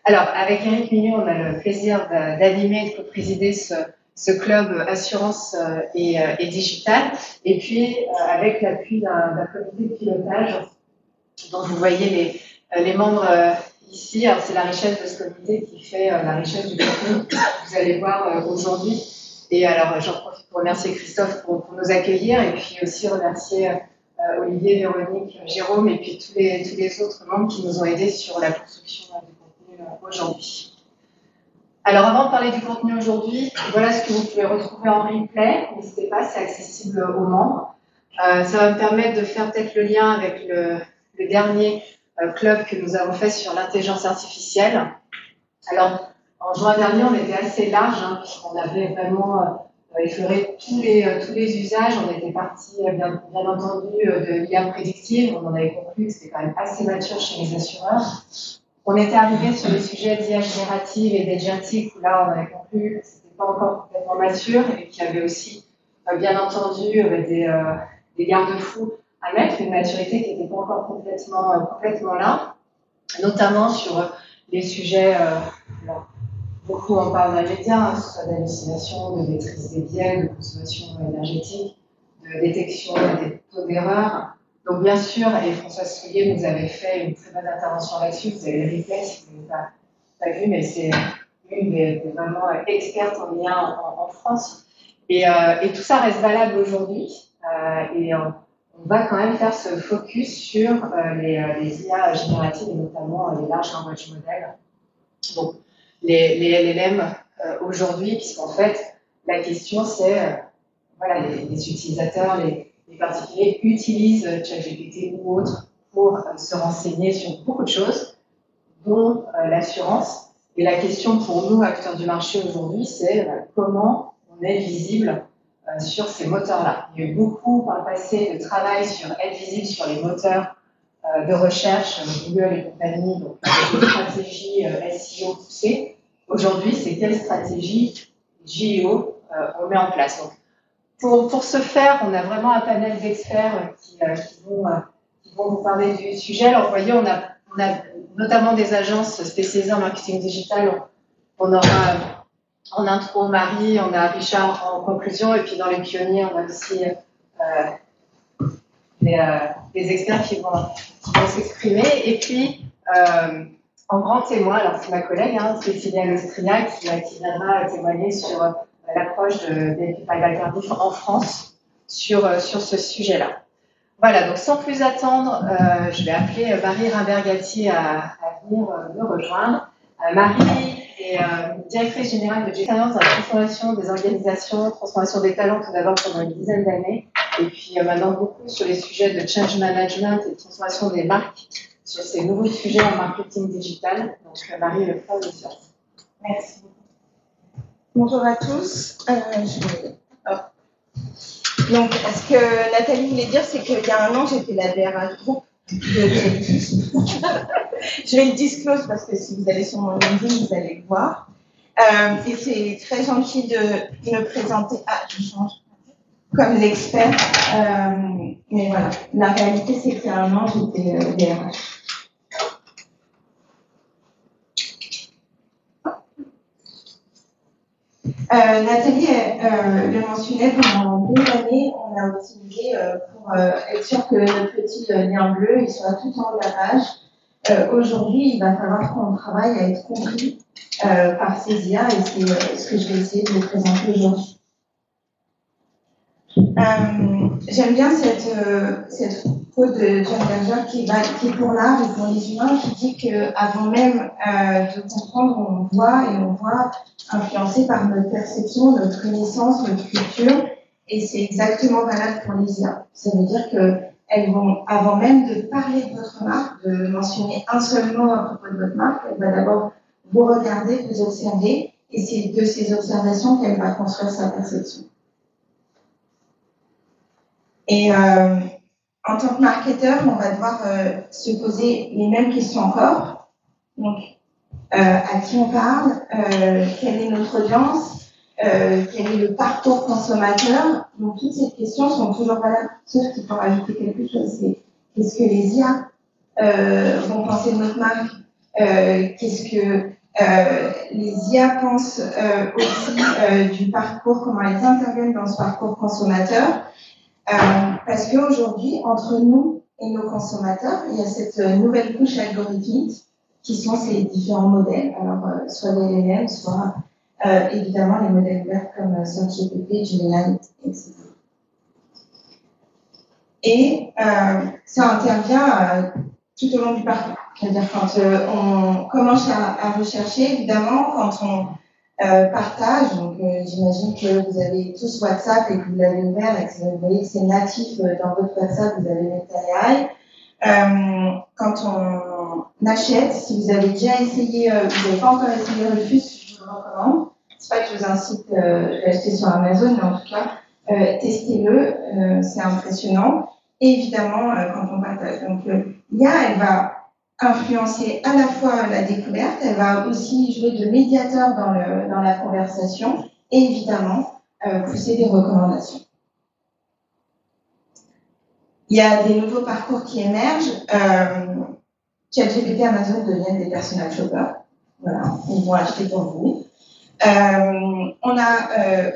Alors, avec Eric Mignon, on a le plaisir d'animer et de co-présider ce club assurance et digital. Et puis, avec l'appui d'un comité de pilotage dont vous voyez les membres ici. Alors, c'est la richesse de ce comité qui fait la richesse du contenu que vous allez voir aujourd'hui. Et alors, j'en profite pour remercier Christophe pour nous accueillir et puis aussi remercier Olivier, Véronique, Jérôme et puis tous les autres membres qui nous ont aidés sur la construction du contenu aujourd'hui. Alors, avant de parler du contenu aujourd'hui, voilà ce que vous pouvez retrouver en replay. N'hésitez pas, c'est accessible aux membres. Ça va me permettre de faire peut-être le lien avec le dernier club que nous avons fait sur l'intelligence artificielle. Alors, en juin dernier, on était assez large, hein, puisqu'on avait vraiment effleuré tous les usages. On était parti, bien entendu, de l'IA prédictive. On en avait conclu que c'était quand même assez mature chez les assureurs. On était arrivé sur les sujets d'IA générative et d'agentic, où là, on avait conclu que ce n'était pas encore complètement mature et qu'il y avait aussi, bien entendu, des garde-fous à mettre, une maturité qui n'était pas encore complètement là, notamment sur les sujets, beaucoup en parle dans les médias, que ce soit d'hallucination, de maîtrise des biais, de consommation énergétique, de détection des taux d'erreur. Donc bien sûr, et François Soulier nous avait fait une très bonne intervention là-dessus, vous avez le replay si vous n'avez pas vu, mais c'est une des vraiment expertes en IA en France. Et tout ça reste valable aujourd'hui. Et on va quand même faire ce focus sur les IA génératives et notamment les large language models. Donc, les LLM aujourd'hui, puisqu'en fait, la question c'est, voilà, les utilisateurs, les particuliers utilisent ChatGPT ou autre pour se renseigner sur beaucoup de choses, dont l'assurance. Et la question pour nous, acteurs du marché aujourd'hui, c'est comment on est visible sur ces moteurs-là. Il y a eu beaucoup par le passé de travail sur être visible sur les moteurs de recherche, Google et compagnie, donc des stratégies SEO poussées. Aujourd'hui, c'est quelle stratégie JEO on met en place. Donc, pour ce faire, on a vraiment un panel d'experts qui vont vous parler du sujet. Alors, vous voyez, on a notamment des agences spécialisées en marketing digital. On aura en intro Marie, on a Richard en conclusion, et puis dans les pionniers, on a aussi des experts qui vont s'exprimer. Et puis, en grand témoin, alors c'est ma collègue, Cécilia Lostria, qui viendra témoigner sur l'approche des pipelines tardifs en France sur ce sujet-là. Voilà, donc sans plus attendre, je vais appeler Marie Rimbergati à venir me rejoindre. Marie est directrice générale de Expérience dans la transformation des organisations, transformation des talents tout d'abord pendant une dizaine d'années, et puis maintenant beaucoup sur les sujets de change management et de transformation des marques sur ces nouveaux sujets en marketing digital. Donc Marie, le floor est sur. Merci. Bonjour à tous. Donc, ce que Nathalie voulait dire, c'est qu'il y a un an, j'étais la DRH groupe de Credit. Je vais le disclose parce que si vous allez sur mon LinkedIn, vous allez le voir. Et c'est très gentil de me présenter. Ah, je change. Comme l'expert. Mais voilà, la réalité, c'est qu'il y a un an, j'étais DRH. Nathalie le mentionnait, pendant des années, on a optimisé pour être sûr que notre petit lien bleu il soit tout en lavage. Aujourd'hui, il va falloir qu'on travaille à être compris par ces IA et c'est ce que je vais essayer de vous présenter aujourd'hui. J'aime bien cette quote de John Berger qui est pour l'art et pour les humains, qui dit qu'avant même de comprendre, on voit influencé par notre perception, notre connaissance, notre culture, et c'est exactement valable pour les IA. Ça veut dire qu'elles vont, avant même de parler de votre marque, de mentionner un seul mot à propos de votre marque, elle va d'abord vous regarder, vous observer, et c'est de ces observations qu'elle va construire sa perception. Et en tant que marketeur, on va devoir se poser les mêmes questions encore. Donc, à qui on parle, quelle est notre audience, quel est le parcours consommateur. Donc, toutes ces questions sont toujours valables, sauf qu'il faut rajouter quelque chose. C'est qu'est-ce que les IA vont penser de notre marque, qu'est-ce que les IA pensent aussi du parcours, comment elles interviennent dans ce parcours consommateur. Parce qu'aujourd'hui, entre nous et nos consommateurs, il y a cette nouvelle couche algorithmique qui sont ces différents modèles, alors soit des LLM, soit évidemment les modèles ouverts comme SearchGPT, Gemini, etc. Et ça intervient tout au long du parcours. C'est-à-dire quand on commence à rechercher, évidemment, quand on partage, donc j'imagine que vous avez tous WhatsApp et que vous l'avez ouvert et que vous voyez que c'est natif dans votre WhatsApp, vous avez Meta AI. Quand on achète, si vous avez déjà essayé, vous n'avez pas encore essayé Rufus, je vous le recommande. C'est pas que je vous incite, je l'ai acheté sur Amazon, mais en tout cas, testez-le, c'est impressionnant. Et évidemment, quand on partage. Donc, l'IA, elle va influencer à la fois la découverte, elle va aussi jouer de médiateur dans la conversation et évidemment pousser des recommandations. Il y a des nouveaux parcours qui émergent. ChatGPT, Amazon deviennent des personal shoppers. Voilà, ils vont acheter pour vous.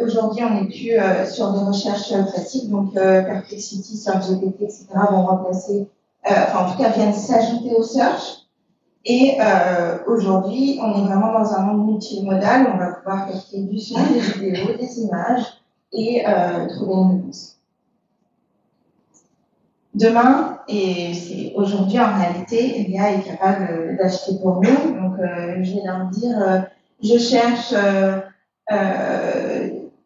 Aujourd'hui, on n'est plus sur des recherches classiques, donc Perplexity, SearchGPT, etc. vont remplacer, en tout cas viennent s'ajouter au search. Et aujourd'hui, on est vraiment dans un monde multimodal, on va pouvoir capter du son, des vidéos, des images et trouver une réponse. Demain, et c'est aujourd'hui en réalité, l'IA est capable d'acheter pour nous. Donc, je vais leur dire, je cherche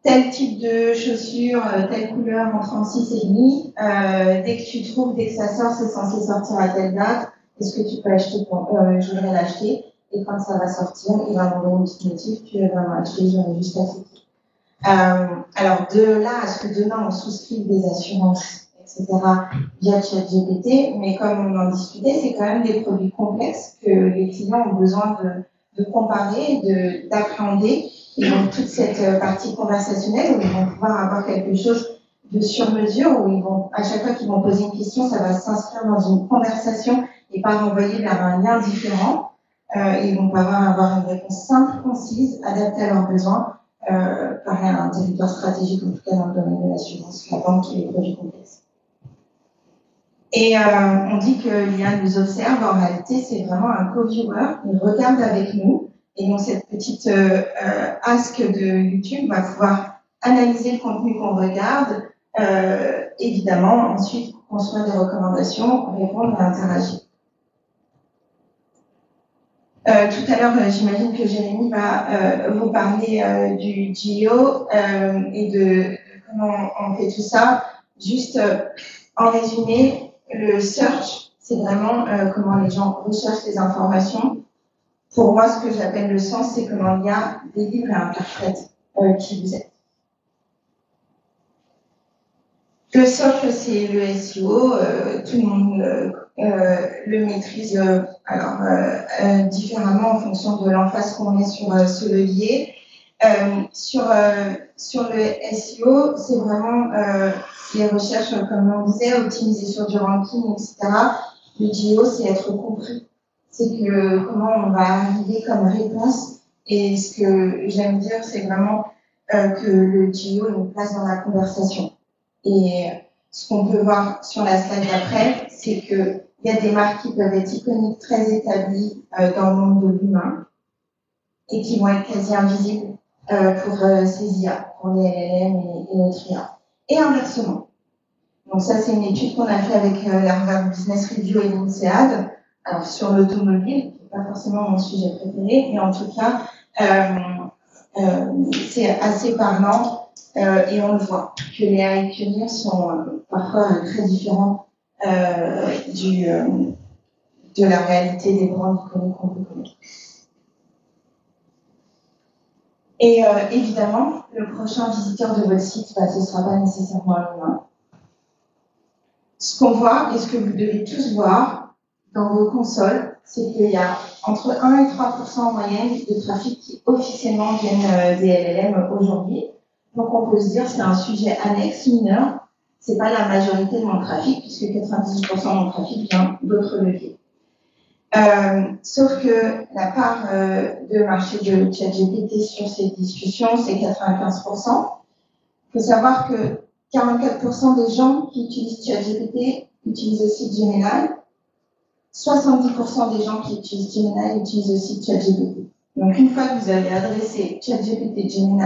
tel type de chaussures, telle couleur en 36,5. Dès que tu trouves, dès que ça sort, c'est censé sortir à telle date. Est-ce que tu peux acheter pour, je voudrais l'acheter. Et quand ça va sortir, il va m'envoyer une petite notif, tu vas vraiment acheter, j'aurais juste à cliquer. Alors, de là à ce que demain on souscrive des assurances, etc., via ChatGPT, mais comme on en discutait, c'est quand même des produits complexes que les clients ont besoin de comparer, d'appréhender. Et donc, toute cette partie conversationnelle où ils vont pouvoir avoir quelque chose de sur mesure, où ils vont, à chaque fois qu'ils vont poser une question, ça va s'inscrire dans une conversation et pas renvoyer vers un lien différent. Ils vont pouvoir avoir une réponse simple, concise, adaptée à leurs besoins, par un territoire stratégique, en tout cas dans le domaine de l'assurance, la banque et les produits complexes. Et on dit que l'IA nous observe, en réalité, c'est vraiment un co-viewer, il regarde avec nous, et donc cette petite ask de YouTube va pouvoir analyser le contenu qu'on regarde, évidemment, ensuite construire des recommandations, répondre et interagir. Tout à l'heure, j'imagine que Jérémy va vous parler du GEO et de comment on fait tout ça. Juste en résumé, le search, c'est vraiment comment les gens recherchent les informations. Pour moi, ce que j'appelle le sens, c'est comment l'IA délivre et interprète qui vous êtes. Le socle, c'est le SEO. Tout le monde le maîtrise différemment en fonction de l'emphase qu'on met sur ce levier. Sur le SEO, c'est vraiment les recherches, comme on disait, optimisées sur du ranking, etc. Le GEO, c'est être compris. C'est que comment on va arriver comme réponse. Et ce que j'aime dire, c'est vraiment que le GEO ait une place dans la conversation. Et ce qu'on peut voir sur la slide d'après, c'est qu'il y a des marques qui peuvent être iconiques, très établies dans le monde de l'humain et qui vont être quasi invisibles pour ces IA, pour les LLM et notre IA. Et inversement. Donc ça, c'est une étude qu'on a fait avec la Harvard Business Review et l'INSEAD, alors sur l'automobile, qui n'est pas forcément mon sujet préféré, mais en tout cas, c'est assez parlant. Et on le voit que les AI pionniers sont parfois très différents de la réalité des brands iconiques qu'on peut connaître. Et évidemment, le prochain visiteur de votre site, ce ne sera pas nécessairement un humain. Ce qu'on voit, et ce que vous devez tous voir dans vos consoles, c'est qu'il y a entre 1 et 3% en moyenne de trafic qui officiellement viennent des LLM aujourd'hui. Donc on peut se dire c'est un sujet annexe, mineur, c'est pas la majorité de mon trafic, puisque 98% de mon trafic vient d'autres leviers. Sauf que la part de marché de ChatGPT sur ces discussions, c'est 95%. Il faut savoir que 44% des gens qui utilisent ChatGPT utilisent aussi Gemini. 70% des gens qui utilisent Gemini utilisent aussi ChatGPT. Donc, une fois que vous avez adressé ChatGPT Gemini,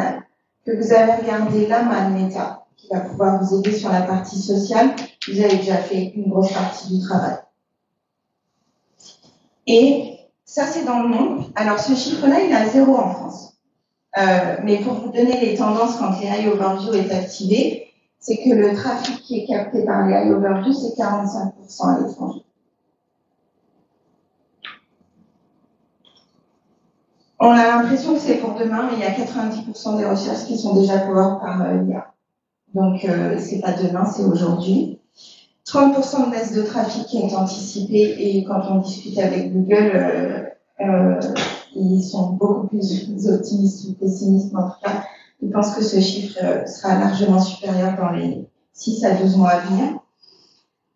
que vous avez regardé Llama de Meta, qui va pouvoir vous aider sur la partie sociale, vous avez déjà fait une grosse partie du travail. Et ça, c'est dans le monde. Alors, ce chiffre-là, il est à 0 en France. Mais pour vous donner les tendances quand l'AI Overview est activé, c'est que le trafic qui est capté par l'AI Overview, c'est 45% à l'étranger. On a l'impression que c'est pour demain, mais il y a 90% des recherches qui sont déjà couvertes par l'IA. Donc, c'est pas demain, c'est aujourd'hui. 30% de baisse de trafic qui est anticipée, et quand on discute avec Google, ils sont beaucoup plus optimistes ou pessimistes, en tout cas, ils pensent que ce chiffre sera largement supérieur dans les 6 à 12 mois à venir.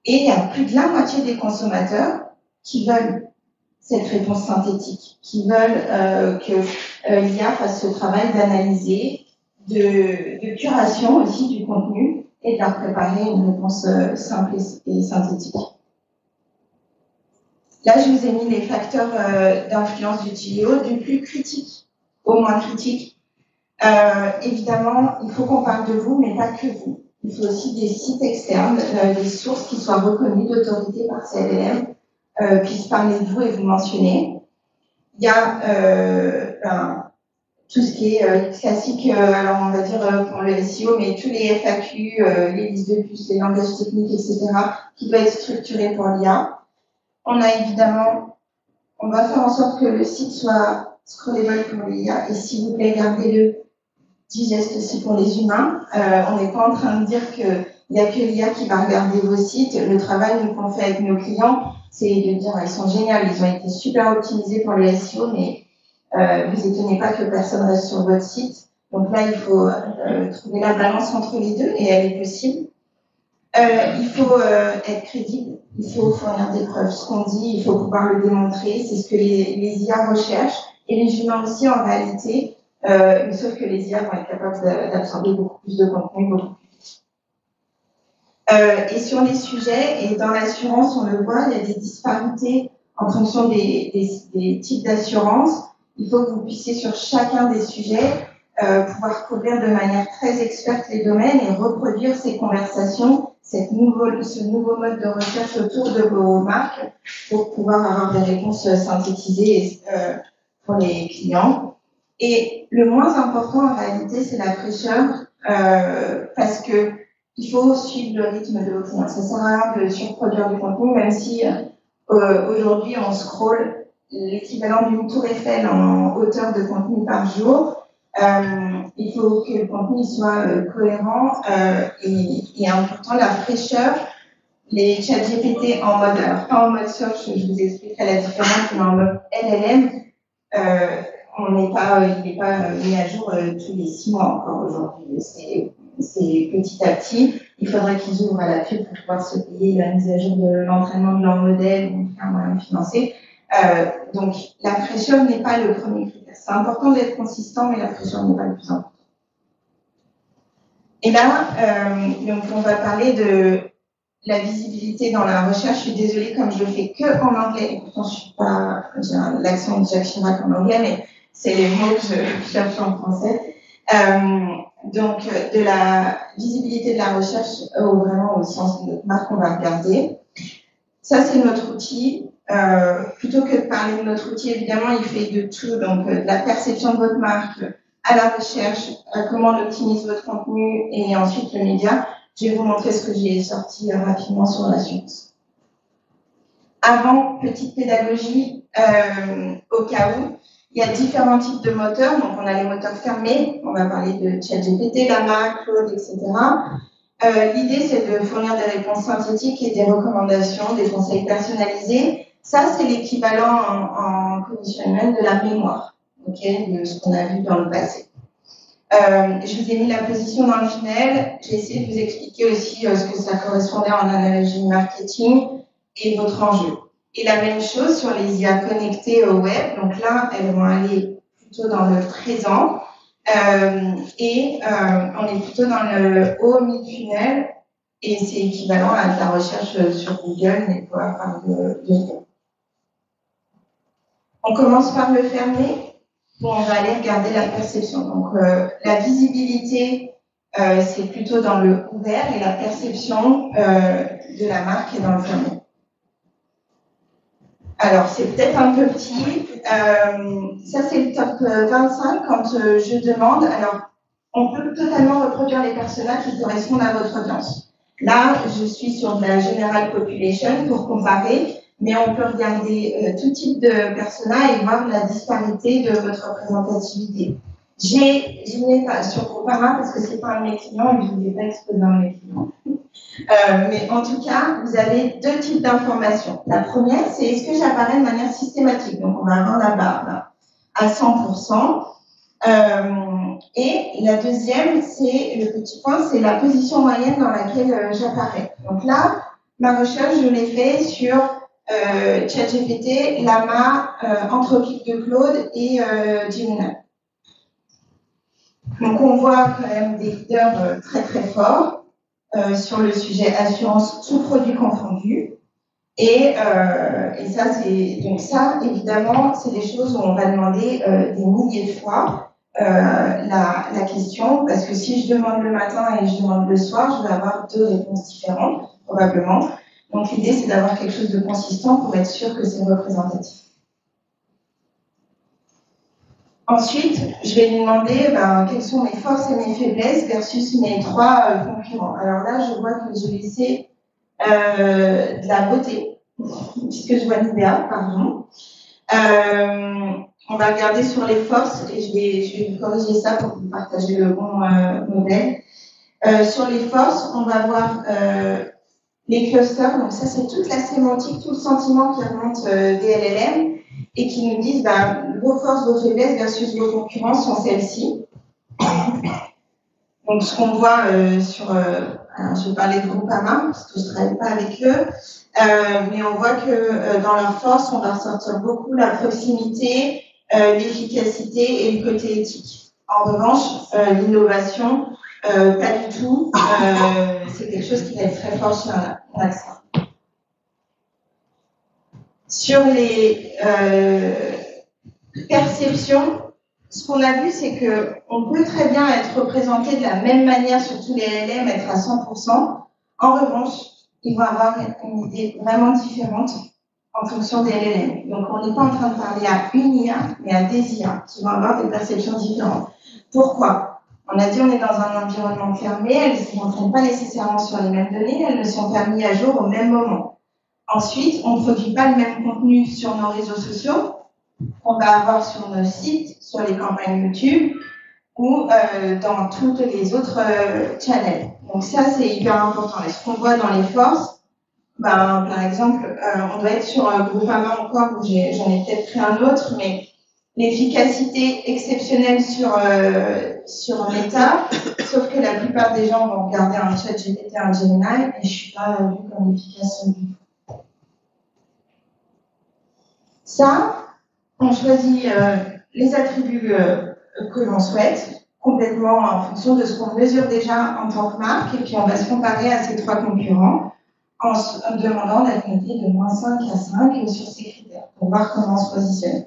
Et il y a plus de la moitié des consommateurs qui veulent cette réponse synthétique, qui veulent que l'IA fasse ce travail d'analyser, de curation aussi du contenu et de leur préparer une réponse simple et synthétique. Là, je vous ai mis les facteurs d'influence du JO, du plus critique au moins critique. Évidemment, il faut qu'on parle de vous, mais pas que vous. Il faut aussi des sites externes, des sources qui soient reconnues d'autorité par CLM, puissent parler de vous et vous mentionner. Il y a tout ce qui est classique, alors on va dire pour le SEO, mais tous les FAQ, les listes de puces, les langages techniques, etc., qui doivent être structurés pour l'IA. On a évidemment, on va faire en sorte que le site soit scrollable pour l'IA, et s'il vous plaît, gardez-le digeste aussi pour les humains. On n'est pas en train de dire qu'il n'y a que l'IA qui va regarder vos sites. Le travail qu'on fait avec nos clients, c'est de dire ils sont géniaux, ils ont été super optimisés pour le SEO, mais vous étonnez pas que personne reste sur votre site. Donc là, il faut trouver la balance entre les deux, et elle est possible. Il faut être crédible, il faut fournir des preuves. Ce qu'on dit, il faut pouvoir le démontrer. C'est ce que les IA recherchent, et les humains aussi en réalité. Sauf que les IA vont être capables d'absorber beaucoup plus de contenu, beaucoup plus vite. Et sur les sujets, et dans l'assurance, on le voit, il y a des disparités en fonction des types d'assurance. Il faut que vous puissiez sur chacun des sujets pouvoir couvrir de manière très experte les domaines et reproduire ces conversations, ce nouveau mode de recherche autour de vos marques pour pouvoir avoir des réponses synthétisées pour les clients. Et le moins important en réalité, c'est la fraîcheur, parce que il faut suivre le rythme de vos clients. Ça sert à rien de surproduire du contenu, même si aujourd'hui on scrolle l'équivalent d'une tour Eiffel en hauteur de contenu par jour. Il faut que le contenu soit cohérent et important. La fraîcheur, les chats GPT en mode, alors pas en mode search, je vous expliquerai la différence, mais en mode LLM, il n'est pas mis à jour tous les 6 mois encore aujourd'hui. C'est petit à petit. Il faudrait qu'ils ouvrent à la pub pour pouvoir se payer la mise à jour de l'entraînement de leur modèle ou un moyen financier. Donc, la fraîcheur n'est pas le premier critère. C'est important d'être consistant, mais la fraîcheur n'est pas le plus important. Et là, donc on va parler de la visibilité dans la recherche. Je suis désolée, comme je le fais que en anglais, et pourtant je suis pas, j'ai l'accent de Jacques Chirac en anglais, mais c'est les mots que je cherche en français. Donc, de la visibilité de la recherche vraiment au sens de notre marque, on va regarder. Ça, c'est notre outil. Plutôt que de parler de notre outil, évidemment, il fait de tout, donc de la perception de votre marque à la recherche, à comment on optimise votre contenu et ensuite le média. Je vais vous montrer ce que j'ai sorti rapidement sur la suite. Avant, petite pédagogie, au cas où, il y a différents types de moteurs. Donc, on a les moteurs fermés, on va parler de ChatGPT, Llama, Claude, etc. L'idée, c'est de fournir des réponses synthétiques et des recommandations, des conseils personnalisés. Ça, c'est l'équivalent en conditionnement de la mémoire, de ce qu'on a vu dans le passé. Je vous ai mis la position dans le funnel. J'ai essayé de vous expliquer aussi ce que ça correspondait en analogie marketing et votre enjeu. Et la même chose sur les IA connectées au web. Donc là, elles vont aller plutôt dans le présent. On est plutôt dans le haut mid-funnel. Et c'est équivalent à de la recherche sur Google, mais pour avoir de On commence par le fermer, où on va aller regarder la perception. Donc, la visibilité, c'est plutôt dans le ouvert, et la perception de la marque est dans le fermé. Alors, c'est peut-être un peu petit. Ça, c'est le top 25 quand je demande. Alors, on peut totalement reproduire les personas qui correspondent à votre audience. Là, je suis sur de la general population pour comparer, mais on peut regarder tout type de persona et voir la disparité de votre représentativité. Je n'ai pas sur Groupama parce que c'est pas un de mes clients et je ne vais pas exposer un de mes clients. Mais en tout cas, vous avez deux types d'informations. La première, c'est est-ce que j'apparais de manière systématique. Donc, on va avoir la barre là, à 100%. Et la deuxième, c'est le petit point, c'est la position moyenne dans laquelle j'apparais. Donc là, ma recherche, je l'ai fait sur ChatGPT, Llama, Anthropic de Claude et Gemini. Donc on voit quand même des leaders très très forts sur le sujet assurance tout produit confondu. Et ça, c'est donc ça, évidemment, c'est des choses où on va demander des milliers de fois la question, parce que si je demande le matin et je demande le soir, je vais avoir deux réponses différentes, probablement. Donc l'idée, c'est d'avoir quelque chose de consistant pour être sûr que c'est représentatif. Ensuite, je vais lui demander quelles sont mes forces et mes faiblesses versus mes trois concurrents. Alors là, je vois que j'ai laissé de la beauté, puisque je vois Nivea, pardon. On va regarder sur les forces et je vais corriger ça pour vous partager le bon modèle. Sur les forces, on va voir les clusters. Donc ça, c'est toute la sémantique, tout le sentiment qui remonte des LLM et qui nous disent vos forces, vos faiblesses versus vos concurrents sont celles-ci. Donc ce qu'on voit alors je vais parler de Groupama parce que je ne travaille pas avec eux, mais on voit que dans leurs forces, on va ressortir beaucoup la proximité, l'efficacité et le côté éthique. En revanche, l'innovation, pas du tout. C'est quelque chose qui va être très fort sur un accent. Sur les perceptions, ce qu'on a vu, c'est qu'on peut très bien être représenté de la même manière sur tous les LLM, être à 100%. En revanche, ils vont avoir une idée vraiment différente en fonction des LLM. Donc, on n'est pas en train de parler à une IA, mais à des IA qui vont avoir des perceptions différentes. Pourquoi? On a dit on est dans un environnement fermé, elles ne s'entraînent pas nécessairement sur les mêmes données, elles ne sont pas mises à jour au même moment. Ensuite, on ne produit pas le même contenu sur nos réseaux sociaux qu'on va avoir sur nos sites, sur les campagnes YouTube ou dans toutes les autres channels. Donc ça, c'est hyper important. Et ce qu'on voit dans les forces, par exemple, on doit être sur Groupama encore, où j'en ai peut-être pris un autre, mais l'efficacité exceptionnelle sur Meta, sauf que la plupart des gens vont regarder un ChatGPT, un Gemini, et je ne suis pas vue comme efficace du tout. Ça, on choisit les attributs que l'on souhaite, complètement en fonction de ce qu'on mesure déjà en tant que marque, et puis on va se comparer à ces trois concurrents en demandant d'être noté de -5 à 5 sur ces critères, pour voir comment on se positionne.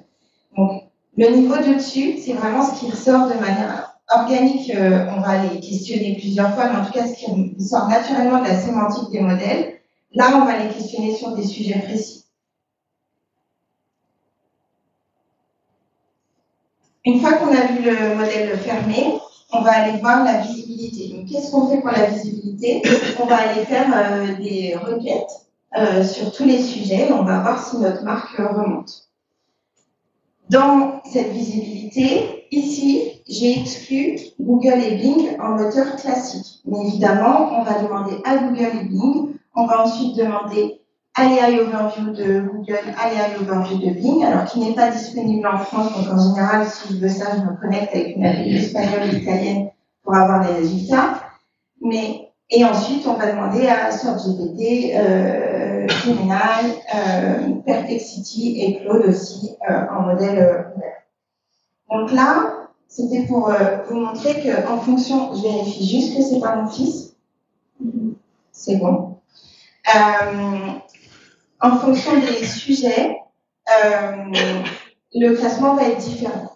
Donc, le niveau de dessus, c'est vraiment ce qui ressort de manière organique. On va les questionner plusieurs fois, mais en tout cas, ce qui sort naturellement de la sémantique des modèles. Là, on va les questionner sur des sujets précis. Une fois qu'on a vu le modèle fermé, on va aller voir la visibilité. Donc, qu'est-ce qu'on fait pour la visibilité? On va aller faire des requêtes sur tous les sujets. On va voir si notre marque remonte. Dans cette visibilité, ici, j'ai exclu Google et Bing en moteur classique. Mais évidemment, on va demander à Google et Bing. On va ensuite demander à l'AI Overview de Google, à l'AI Overview de Bing, alors qui n'est pas disponible en France. Donc, en général, si je veux ça, je me connecte avec une API espagnole ou italienne pour avoir les résultats. Et ensuite, on va demander à SearchGPT Gemini, Perplexity et Claude aussi en modèle ouvert. Donc là, c'était pour vous montrer qu'en fonction, je vérifie juste que c'est pas mon fils, c'est bon. En fonction des sujets, le classement va être différent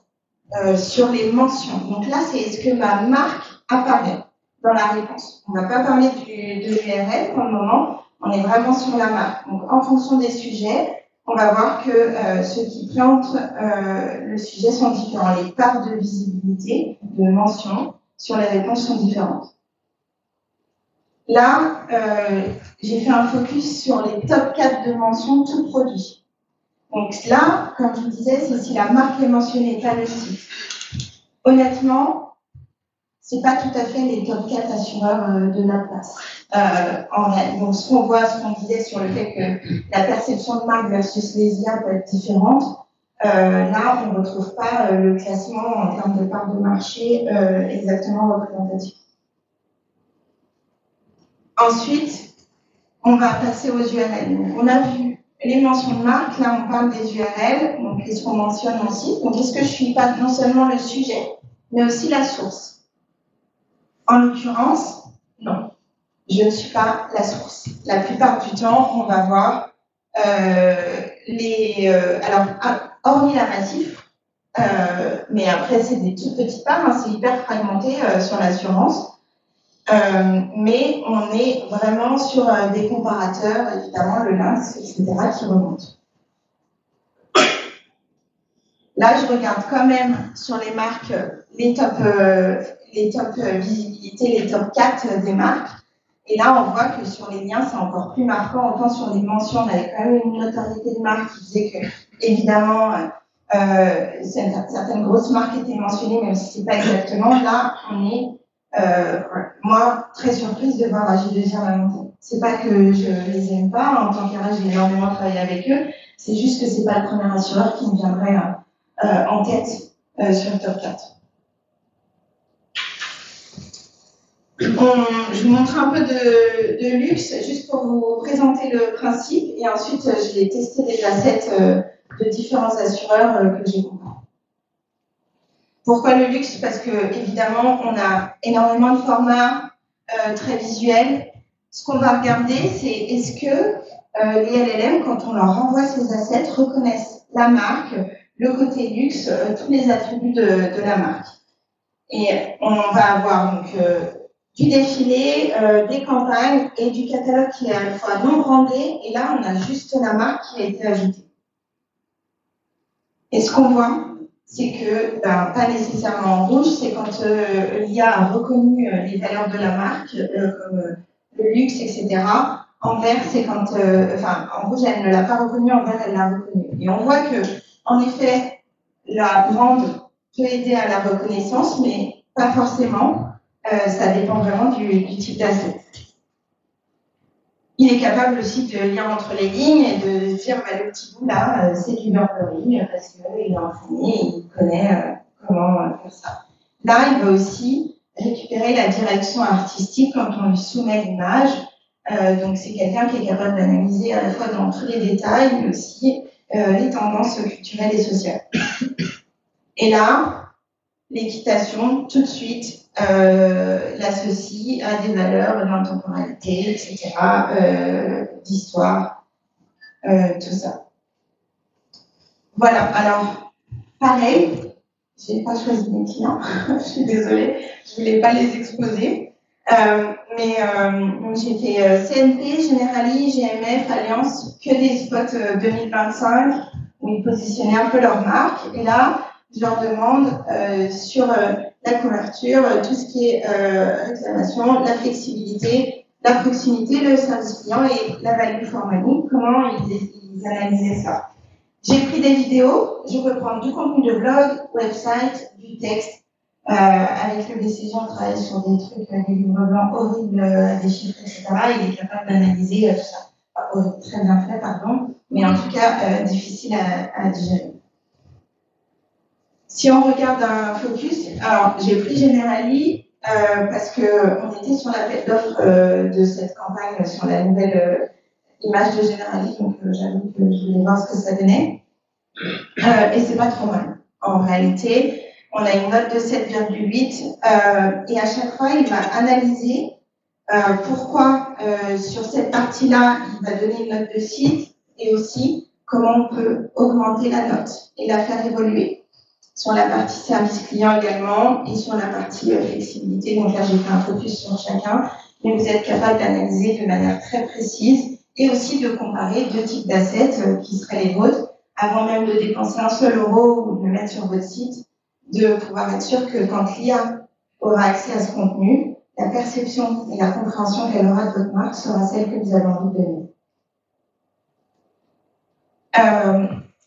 sur les mentions. Donc là, c'est est-ce que ma marque apparaît dans la réponse. On ne va pas parler de l'URL pour le moment, on est vraiment sur la marque. Donc en fonction des sujets, on va voir que ceux qui présentent le sujet sont différents. Les parts de visibilité, de mention sur les réponses sont différentes. Là, j'ai fait un focus sur les top 4 de mentions tout produit. Donc là, comme je vous disais, c'est si la marque est mentionnée, pas le site. Honnêtement, c'est pas tout à fait les top 4 assureurs de la place. En réalité. Donc ce qu'on voit, ce qu'on disait sur le fait que la perception de marque versus les IA peut être différente, là, on ne retrouve pas le classement en termes de part de marché exactement représentatif. Ensuite, on va passer aux URL. Donc, on a vu les mentions de marque, là on parle des URL, donc est-ce qu'on mentionne aussi. Donc est-ce que je suis pas non seulement le sujet, mais aussi la source. En l'occurrence, non, je ne suis pas la source. La plupart du temps, on va voir alors hormis la massif, mais après c'est des toutes petites parts, hein, c'est hyper fragmenté sur l'assurance. Mais on est vraiment sur des comparateurs, évidemment, le lynx, etc., qui remontent. Là, je regarde quand même sur les marques les top visibilités, les top 4 des marques. Et là, on voit que sur les liens, c'est encore plus marquant. Autant sur les mentions, on avait quand même une notoriété de marque qui disait que, évidemment, certaines grosses marques étaient mentionnées, même si c'est pas exactement. Là, on est moi, très surprise de voir AG2R la montée. C'est pas que je les aime pas, en tant qu'RH, j'ai énormément travaillé avec eux, c'est juste que c'est pas le premier assureur qui me viendrait en tête sur le top 4. Je vous montre un peu de luxe, juste pour vous présenter le principe, et ensuite, je vais tester des assets de différents assureurs que j'ai compris. Pourquoi le luxe? Parce que, évidemment, on a énormément de formats très visuels. Ce qu'on va regarder, c'est est-ce que les LLM, quand on leur renvoie ces assets, reconnaissent la marque, le côté luxe, tous les attributs de la marque. Et on va avoir donc du défilé, des campagnes et du catalogue qui est à la fois non brandé. Et là, on a juste la marque qui a été ajoutée. Et ce qu'on voit, c'est que, pas nécessairement en rouge, c'est quand l'IA a reconnu les valeurs de la marque, comme le luxe, etc. En vert, c'est quand, en rouge, elle ne l'a pas reconnu, en vert, elle l'a reconnu. Et on voit que, en effet, la brand peut aider à la reconnaissance, mais pas forcément. Ça dépend vraiment du type d'asset. Il est capable aussi de lire entre les lignes et de dire le petit bout là, c'est du Burberry parce qu'il est entraîné et il connaît comment faire ça. Là, il va aussi récupérer la direction artistique quand on lui soumet l'image. Donc, c'est quelqu'un qui est capable d'analyser à la fois dans tous les détails, mais aussi les tendances culturelles et sociales. Et là, l'équitation, tout de suite, l'associe à des valeurs d'intemporalité, etc., d'histoire, tout ça. Voilà, alors, pareil, je n'ai pas choisi mes clients, je suis désolée, je ne voulais pas les exposer, donc j'ai fait CNP, Generali, GMF, Alliance, que des spots 2025, où ils positionnaient un peu leur marque, et là, je leur demande sur la couverture, tout ce qui est réclamation, la flexibilité, la proximité, le service client et la value for money, comment ils analysaient ça. J'ai pris des vidéos, je peux prendre du contenu de blog, website, du texte. Avec le BCG, on travaille sur des trucs, des livres blancs horribles, des chiffres, etc. Il est capable d'analyser tout ça. Pas très bien fait, pardon, mais en tout cas difficile à digérer. Si on regarde un focus, alors j'ai pris Generali parce qu'on était sur l'appel d'offres de cette campagne sur la image de généraliste, donc j'avoue que je voulais voir ce que ça donnait. Et c'est pas trop mal. En réalité, on a une note de 7,8 et à chaque fois, il va analyser pourquoi sur cette partie-là, il va donner une note de 6 et aussi comment on peut augmenter la note et la faire évoluer. Sur la partie service client également et sur la partie flexibilité. Donc là, j'ai fait un focus sur chacun, mais vous êtes capable d'analyser de manière très précise et aussi de comparer deux types d'assets qui seraient les vôtres avant même de dépenser un seul euro ou de le mettre sur votre site, de pouvoir être sûr que quand l'IA aura accès à ce contenu, la perception et la compréhension qu'elle aura de votre marque sera celle que vous avez envie de donner.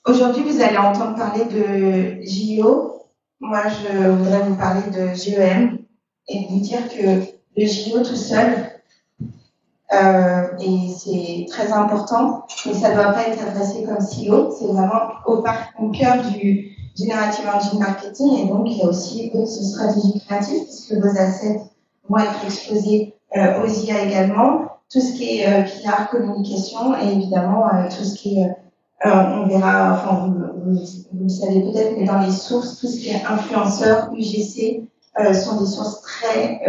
Aujourd'hui, vous allez entendre parler de JO. Moi, je voudrais vous parler de GEM et vous dire que le JO tout seul, et c'est très important, mais ça ne doit pas être adressé comme silo. C'est vraiment au cœur du Generative Engine Marketing. Et donc, il y a aussi une stratégie créative, puisque vos assets vont être exposés aux IA également. Tout ce qui est PR, communication, et évidemment, tout ce qui est on verra, enfin, vous le savez peut-être, mais dans les sources, tout ce qui est influenceurs, UGC, sont des sources très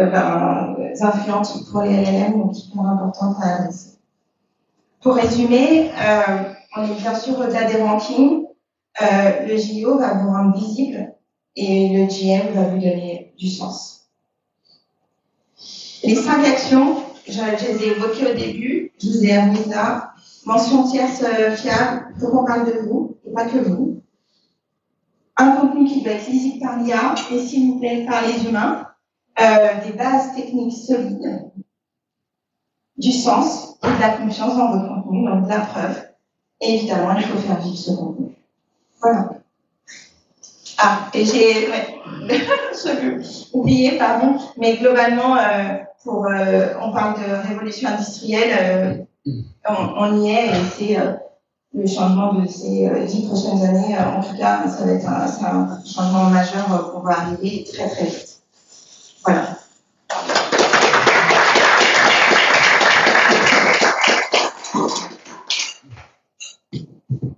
influentes pour les LLM, donc qui sont importantes à adresser. Pour résumer, on est bien sûr au-delà des rankings. Le JO va vous rendre visible et le GM va vous donner du sens. Les 5 actions, je les ai évoquées au début, je vous ai remis là. Mention tierce fiable, il faut qu'on parle de vous, et pas que vous. Un contenu qui doit être lisible par l'IA, et s'il vous plaît, par les humains. Des bases techniques solides, du sens et de la confiance dans votre contenu, donc de la preuve. Et évidemment, il faut faire vivre ce contenu. Voilà. Ah, et j'ai oublié, pardon, mais globalement, on parle de révolution industrielle, on y est, et c'est le changement de ces 10 prochaines années. En tout cas, ça va être un changement majeur qu'on va arriver très très vite. Voilà.